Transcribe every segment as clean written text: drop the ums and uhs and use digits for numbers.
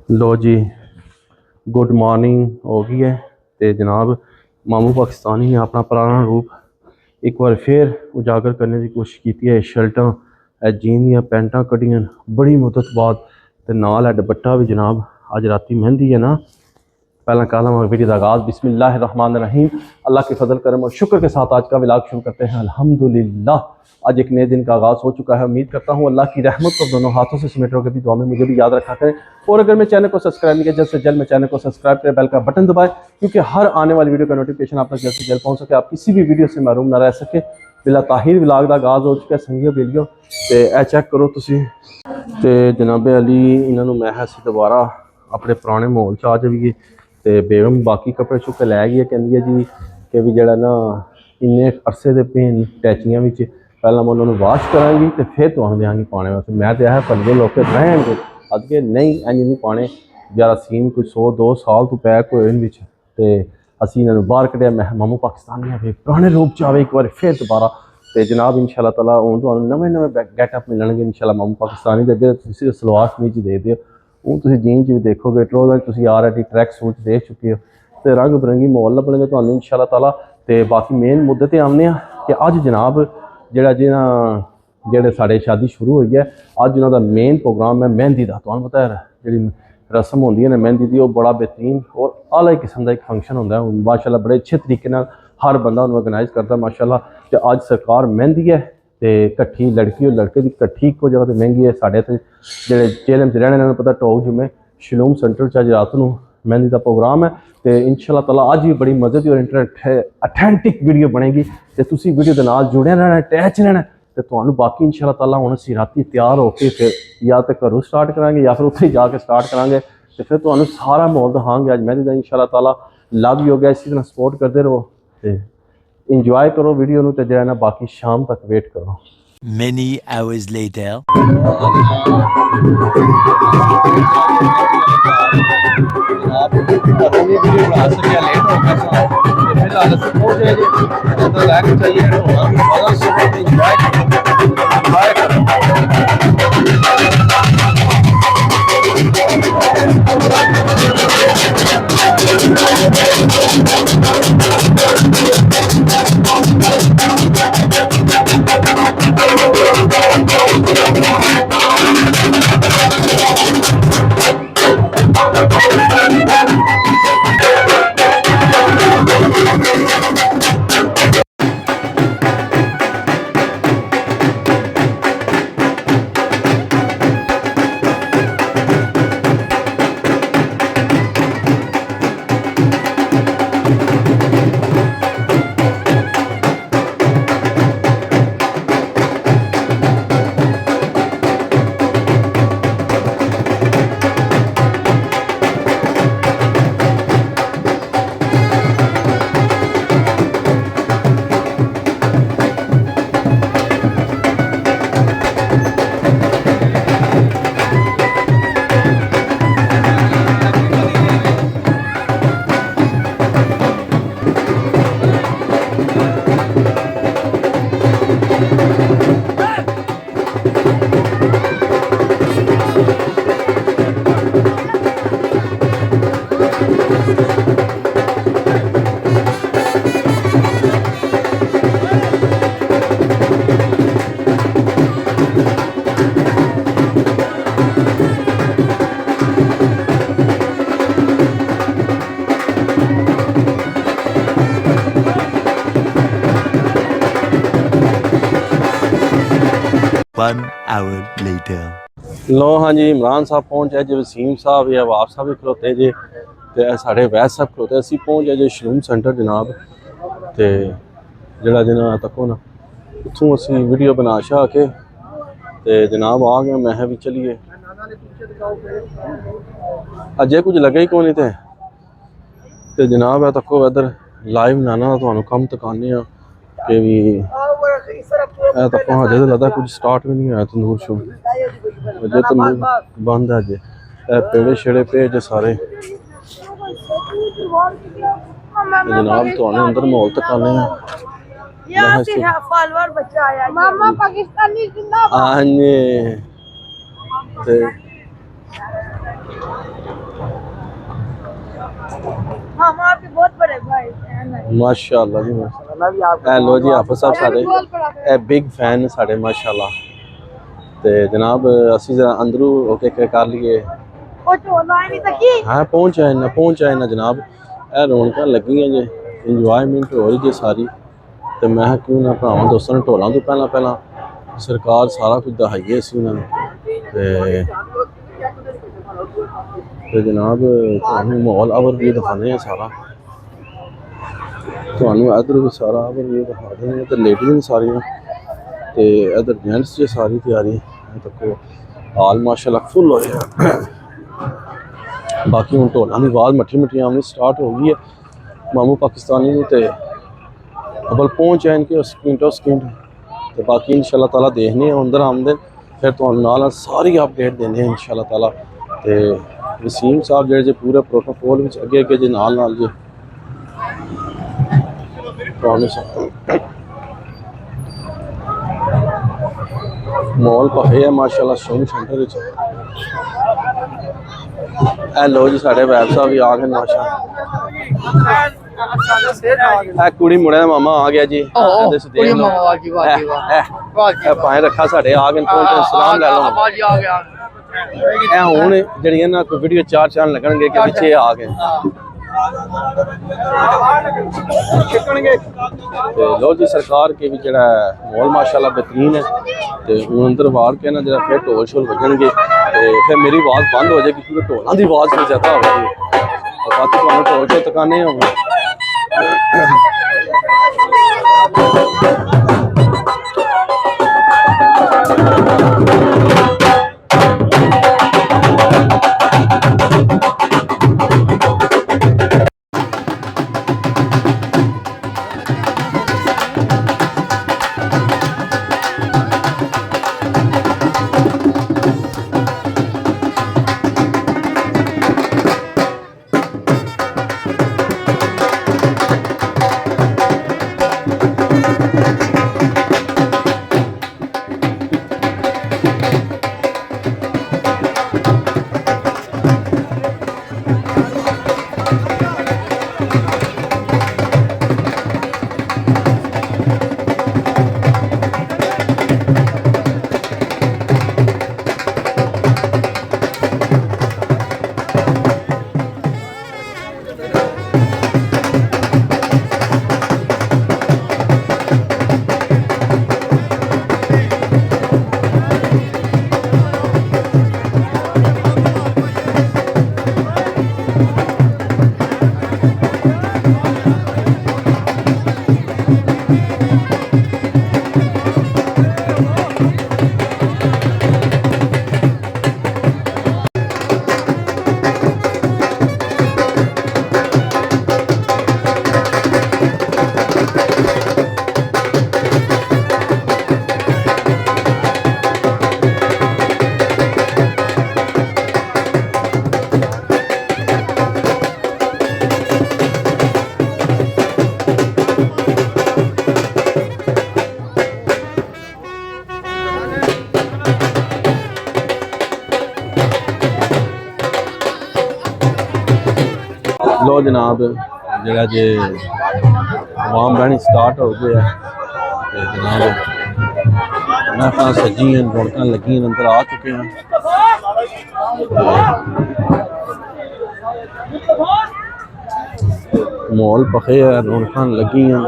लो जी, good morning हो गई है। तो जनाब मामू पाकिस्तानी ने अपना पुराना रूप एक बार फिर उजागर करने की कोशिश की है। शर्टां जीन या पैंटा कढ़ियां बड़ी मुद्दत बाद, तो नाल है दुपट्टा भी जनाब। अज राती मेहंदी है ना, पहला कालम और वीडियो का आगाज़ बिस्मिल्लाहिर्रहमानिर्रहीम। अल्लाह के फजल करम और शुक्र के साथ आज का व्लॉग शुरू करते हैं। अल्हम्दुलिल्लाह आज एक नए दिन का आगाज़ हो चुका है। उम्मीद करता हूँ अल्लाह की रहमत को दोनों हाथों से समेट रहोगे। भी दुआ में मुझे भी याद रखा करें। और अगर मैं चैनल को सब्सक्राइब नहीं किया, जल्द से जल्द मैं चैनल को सब्सक्राइब करें, बेल का बटन दबाएं, क्योंकि हर आने वाली वीडियो का नोटिफिकेशन आप तक जल्द से जल्द पहुँच सके, आप किसी भी वीडियो से महरूम ना रह सके। बिला ताहिर व्लॉग का आगाज़ हो चुका है। संगियो बेलियो तो यह चेक करो तुसी, तो जनाबे अली इन्होंने मैं है दोबारा अपने पुराने माहौल च आ जाइए। तो बेगम बाकी कपड़े चुक के लै गई है, कहती है जी कि भी जरा ना इन्ने अरसे के पेन टैचियां में पहला मैं उन्होंने वाश कराँगी तो फिर तुम देंगी पाने वास्ते। मैं तो यह पलगे लोग रहन गए अद के नहीं इंज नहीं पाने। जरासीम कोई 100-2 साल तो पैक होए इन विच, ते असीं इन्होंने बाहर कढ़िया। मैं मामू पाकिस्तानी आवे पुराने रूप च आवे एक बार फिर दोबारा। तो जनाब इंशाअल्लाह ताला हूँ तो नवे नवे गैटअप मिलणगे इंशाअल्लाह। मामू पाकिस्तानी दे अगे तुसीं सलवार कमीज दे दिओ, हूँ तुसीं जीन च भी देखोगे, ट्राउजर तुसीं ऑलरेडी ट्रैक सूट देख चुके हो। तो रंग बिरंगी माहौल लभणगे तुहानूं इंशाअल्लाह ताला। तो बाकी मेन मुद्दे ते आने कि अज जनाब जेड़ा जिन्हां जेड़े साढ़े शादी शुरू हुई है, अज उन्हों का मेन प्रोग्राम है मेहंदी का। तुहानूं पता है जी रस्म होंदी है ना मेहंदी की, वो बड़ा बेहतरीन और आला किस्म का एक फंक्शन होंदा है। माशाअल्लाह बड़े अच्छे तरीके नाल हर बंदा उन्होंने ऑर्गेनाइज करता माशाअल्लाह। तो अज सरकार मेहंदी है तो कट्ठी लड़की और लड़के की कट्ठी एको जगह तो महंगी है। साढ़े इत्थे जेड़े जेलम च रहने पता टॉक जुमे शलूम सेंटर च अज रात को मेहंदी का प्रोग्राम है। तो इंशाअल्लाह ताला अज भी बड़ी मजे की और अथेंटिक वीडियो बनेगी। तो तुसी वीडियो के नाल जुड़े रहना, अटैच रहना। तो तुहानूं बाकी इंशाअल्लाह ताला हुण असीं राती तैयार होकर फिर या तो घरों स्टार्ट करांगे या फिर उत्थे जाके स्टार्ट करांगे। तो फिर तुहानूं सारा माहौल दिखांगे अज मेहंदी का इंशाअल्लाह ताला। लव यू गैस, इसी तरह सपोर्ट करते रहो, तो इंजॉय करो वीडियो नूं, ते जो है ना बाकी शाम तक वेट करो। Many hours later. आप वीडियो बना सके लेट हो गया तो फिर आलस हो जाएगी तो लैक चाहिए होना और सुबह एंजॉय करो। One hour later. लो हाँ जी, इमरान साहब पहुँच जाए जी, वसीम साहब या वाप साहब भी खलोते जी, तो साढ़े वैद साहब खलोते। असी पहुँच जाए जी शलूम सेंटर जनाब। तो जरा जना तको ना उतों असी वीडियो बना शा के तो जनाब आ गया। मैं भी चलिए अजय कुछ लगे ही कौन थे। तो जनाब है तको इधर लाइव बनाना तो कम तकाने कि भी तको हजे तो लगता कुछ स्टार्ट भी नहीं होया। तंदूर शुभ अजे तो बंद है। अजे पेड़े शेड़े पे जे सारे। जनाब तो अंदर माहौल तकाने मामा पाकिस्तानी जिंदाबाद। हम आपके बहुत बड़े भाई हैं। माशाअल्लाह जी माशाअल्लाह। लो जी हाफिज साहब साडे ए बिग फैन साडे माशाअल्लाह। ते जनाब असी जरा अंदरू ओके कर लिए। हाँ पहुंच आए ना जनाब। ए रौनक लगियां जे इंजॉयमेंट हो रही जे सारी। तो मैं क्यों ना भरावां दोस्तों ने ढोलों तो पहला सरकार सारा कुछ दहाइए असी उन्होंने। तो जनाब तुहानू माहौल ओवरव्यू दिखाने हैं सारा। तुहानू इधर भी सारा ओवरव्यू दिखा देंगे। तो लेडीज सारियां ते इधर जेंट्स की सारी तैयारी तको हाल माशाल्लाह फुल हो गया। बाकी हूँ ढोलों की आवाज़ मट्ठी मट्ठी आनी स्टार्ट हो गई है। मामू पाकिस्तानी तो अबल पहुँच आए इनके स्किंटो स्किंट। तो बाकी इंशाल्लाह ताला देखने अंदर आमदे फिर तो नाल सारी अपडेट देने इंशाल्लाह ताला। तो वसीम साहब जे पूरे प्रोटोकॉल में अगे अगे जे नाल जे माहौल भाई है माशाल्लाह शॉपिंग सेंटर। हेलो जी साढ़े वैब साहब भी आ गए माशाल्लाह। कुड़ी मुड़े दा मामा आ गया जी। भाएं रखा साढ़े आ गए सलाम लै लो। हुण जड़ियां ना कोई वीडियो चार चार लगणगे कि पिछे आ गए। लो जी सरकार के भी जरा माहौल माशाल्लाह बेहतरीन है। तो हूँ अंदर वाड़ के ना जरा फिर ढोल शोल बजणगे तो फिर मेरी आवाज़ बंद हो जाएगी क्योंकि ढोलों की आवाज़ फिर ज़्यादा हो रही है। बाकी तुहानू ढोल शोल तकाने होंगे। लो जनाब जरा जे आवाम बहनी स्टार्ट हो गया तो जनाब महफिल सजी रौनक लगी अंदर आ चुके हैं। माहौल पखे है रौनक लगी हैं।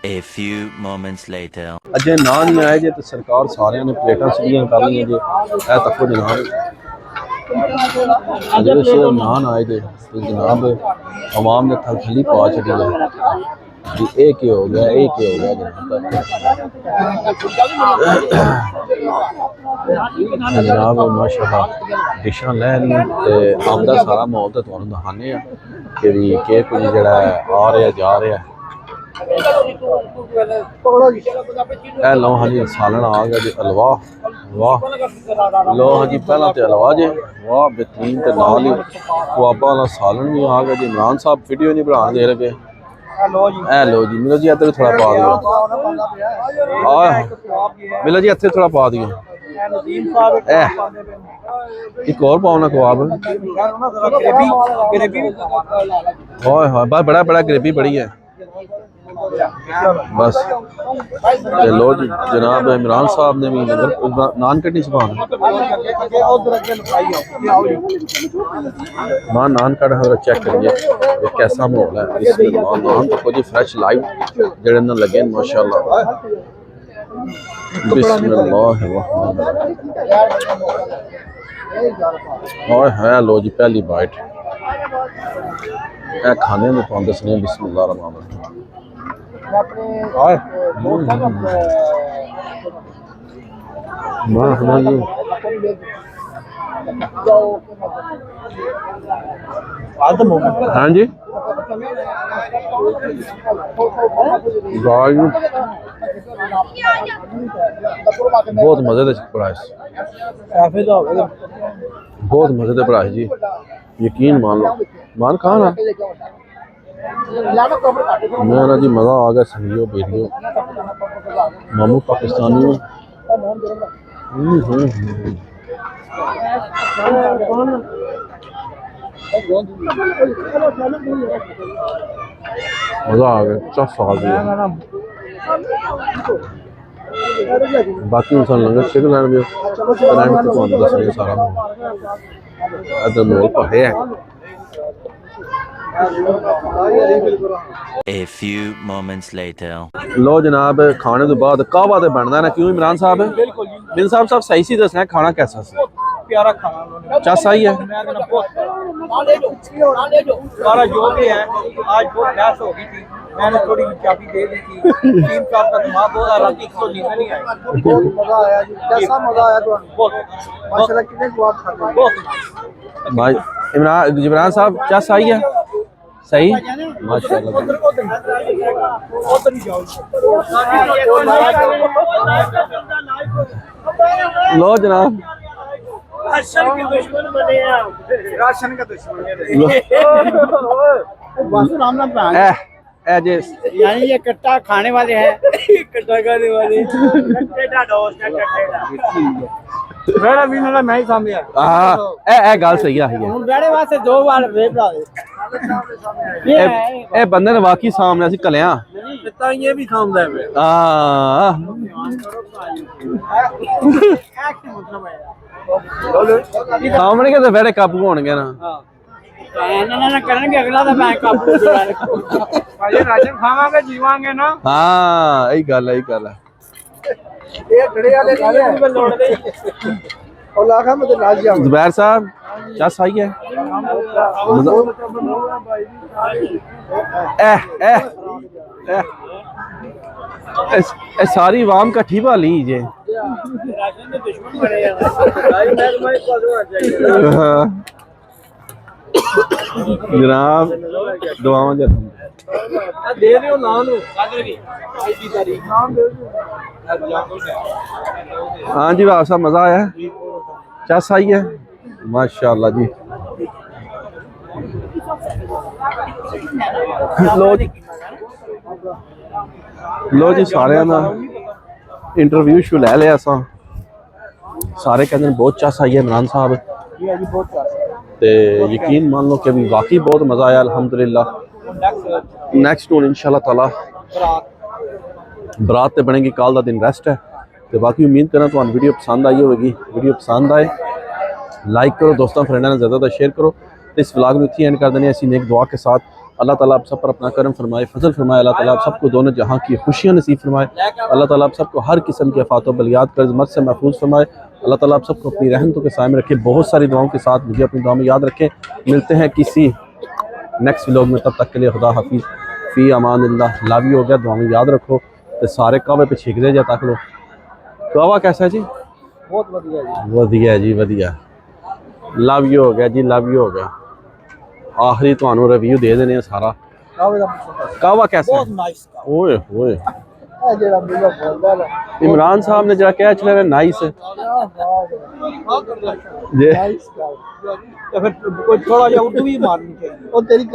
A few moments later. अजे ना नहीं आए जे तो सरकार सारे ने प्लेटा सीढ़ियां कर ली जे ए तको जनाब अजे सिर्फ नान आए जे तो जनाब अवाम ने थली पा छड़ी है जी ए के हो गया जनाब माशाल्लाह डिशां लै ली ते आमदा सारा माहौल तो तुहानू दिखाने कि के कुछ जेड़ा आ रहा जा रहा है लो हाँ जी सालन आ गया जी हलवा वाह लो हाँ जी पहला तो हलवा जे वाह बेहतरीन ते नाल ही खुआबा वाला सालन भी आ गया जी। इमरान साहब वीडियो नहीं बना दे रहे ए लो जी मिलो जी इधर थोड़ा पा दियो मिलो जी इतने थोड़ा पा दियो एक और पाओ ना कबाब हाय हाय बस बड़ा बड़ा ग्रेवी बड़ी है बस लो जी जनाब इमरान साहब ने भी लंगर नान कटी सुभान मां नान कट चेक करिए ये कैसा माहौल है इस नान तो कुछ फ्रेश लाइव जड़े ना लगे माशाल्लाह बिस्मिल्लाह हाय हाय लो जी पहली बाइट ए खाने में तो दसने बिस्मिल्लाह रहमान रहीम हाँ जी बहुत मजे प्राइस बहुत मजे प्राइस जी यकीन मान लो मान कहा ना मेरा जी मज़ा आ गया समझो वीडियो मामू पाकिस्तानी मज़ा आ गया चफ आ गया बाकी इंसान लंगर शेक लैन भी दस सारा इधर मोल भरे है। A few moments later. लो जनाब खाने तो बाद कहवा तो बनना ना क्यों इमरान साहब बिन साहब सही सी दसना खाना कैसा सी प्यारा खाना चा सही है सारा जो भी है आज बहुत गैस हो गई थी मैंने थोड़ी चाबी दे दी थी टीम साहब का दिमाग बहुत आया रात को नींद नहीं आई बहुत मजा आया जी कैसा मजा आया तो बहुत माशाल्लाह कितने जवाब खाते बहुत भाई इमरान साहब क्या सही है सही माशाल्लाह उधर ही जाओ लो जनाब राशन के दुश्मन बने हैं राशन का दुश्मन बस नाम ना ए ए जे यानी ये कट्टा खाने वाले हैं कट्टा खाने वाले कट्टा दोस्त है कट्टा मेरा भी ना मैं ही सामने हां ए गल सही आ है ਹੁਣ ਬੜੇ ਵਾਸਤੇ ਦੋ ਵਾਰ ਵੇ ਭਰਾ ਦੇ ਇਹ ਬੰਦੇ ਨੇ ਵਾਕੀ ਸਾਹਮਣੇ ਅਸੀਂ ਕਲਿਆ ਤਾਂ ਇਹ ਵੀ ਖਾਂਦਾ ਹੈ ਹਾਂ ਸਾਹਮਣੇ ਕਿਤੇ ਬੜੇ ਕਾਬੂ ਹੋਣਗੇ ਨਾ ਨਾ ਕਰਨਗੇ ਅਗਲਾ ਤਾਂ ਮੈਂ ਕਾਬੂ ਭਾਜੀ ਰਾਸ਼ਨ ਖਾਵਾਂਗੇ ਜੀਵਾਂਗੇ ਨਾ ਹਾਂ ਇਹੀ ਗੱਲ ਹੈ ਇਹ ਡੜੇ ਵਾਲੇ ਨਹੀਂ ਲੋੜਦੇ ਉਹ ਲਾਖਾਂ ਮੈਂ ਨਾਲ ਜਾ ਜ਼ੁਬੈਰ ਸਾਹਿਬ क्या सही है सारी आवाम कट्ठी भाली जे जनाब दुआवां दे ਦਿਓ ਨਾਂ ਨੂੰ ਕਾਦਰ ਵੀ ਅੱਜ ਦੀ ਤਾਰੀਖ ਨਾਮ ਦੇ हाँ जी वाह साहब मजा आया क्या सही है माशाल्लाह जी लो जी सारे इंटरव्यू शू लै लिया असा सारे कहते बहुत चस आई है इमरान साहब ते यकीन मान लो कि अभी वाकई बहुत मज़ा आया अल्हम्दुलिल्लाह नैक्सट हूँ इंशाल्लाह ताला बरात ते बनेगी कल का दिन रेस्ट है तो बाकी उम्मीद करा तो वीडियो पसंद आई होगी वीडियो पसंद आए लाइक करो दोस्तों फ्रेंडों ने ज़्यादा शेयर करो तो इस व्लॉग में इतनी एंड कर देनी ऐसी नेक दुआ के साथ अल्लाह ताला आप सब पर अपना करम फरमाए फजल फरमाए अल्लाह ताला आप सबको दोनों जहाँ की खुशियाँ नसीब फरमाए अल्लाह ताला आप सबको हर किस्म के आफात व बलियात कर्ज मत से महफूज फरमाए अल्लाह ताला आप सबको अपनी रहमतों के साए में रखे बहुत सारी दुआओं के साथ मुझे अपनी दुआ में याद रखें मिलते हैं किसी नेक्स्ट व्लॉग में तब तक के लिए खुदा हाफिज़ फ़ी अमान अल्लाह लव यू हो गया दुआ में याद रखो तो सारे कहवे पे छिकदे जा तक लो कहवा कैसा है जी बहुत बढ़िया जी वधिया जी वधिया लव यू हो गया जी लव यू हो गया आखिरी तो रिव्यू दे देने सारा कहवा कैसा बहुत है नाइस ओए ओए ਇਹ ਜਿਹੜਾ ਮੇਰਾ ਬੋਲਦਾ ਨਾ इमरान साहब ने जरा क्या चला नाइस क्या बात है ये नाइस का या फिर कोई थोड़ा जिहा उर्दू भी मारनी चाहिए और तेरी